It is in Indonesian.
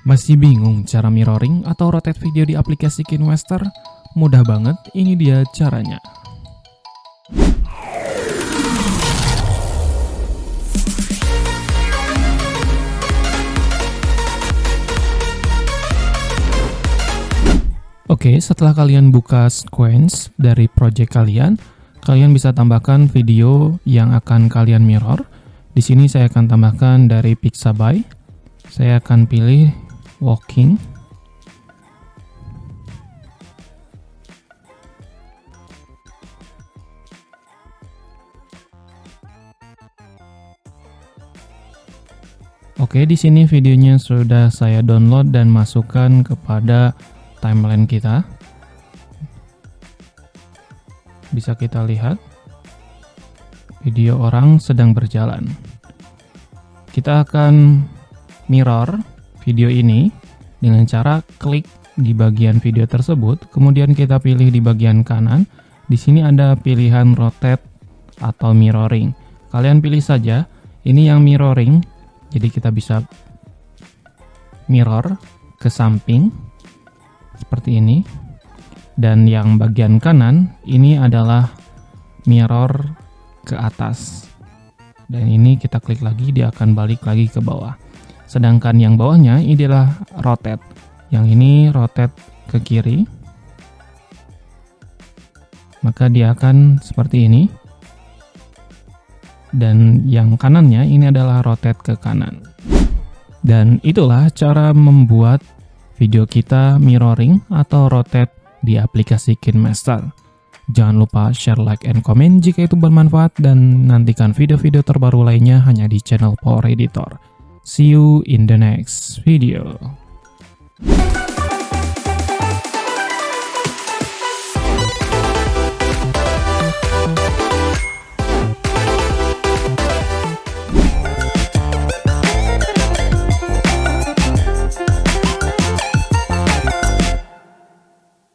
Masih bingung cara mirroring atau rotate video di aplikasi KineMaster? Mudah banget, ini dia caranya. Oke, setelah kalian buka sequence dari project kalian bisa tambahkan video yang akan kalian mirror. Di sini saya akan tambahkan dari Pixabay. Saya akan pilih walking. Oke, di sini videonya sudah saya download dan masukkan kepada timeline kita. Bisa kita lihat video orang sedang berjalan. Kita akan mirror video ini dengan cara klik di bagian video tersebut, kemudian kita pilih di bagian kanan. Di sini ada pilihan rotate atau mirroring. Kalian pilih saja, ini yang mirroring. Jadi kita bisa mirror ke samping seperti ini. Dan yang bagian kanan ini adalah mirror ke atas. Dan ini kita klik lagi, dia akan balik lagi ke bawah. Sedangkan yang bawahnya ini adalah rotate. Yang ini rotate ke kiri. Maka dia akan seperti ini. Dan yang kanannya ini adalah rotate ke kanan. Dan itulah cara membuat video kita mirroring atau rotate di aplikasi KineMaster. Jangan lupa share, like, and comment jika itu bermanfaat, dan nantikan video-video terbaru lainnya hanya di channel Power Editor. See you in the next video.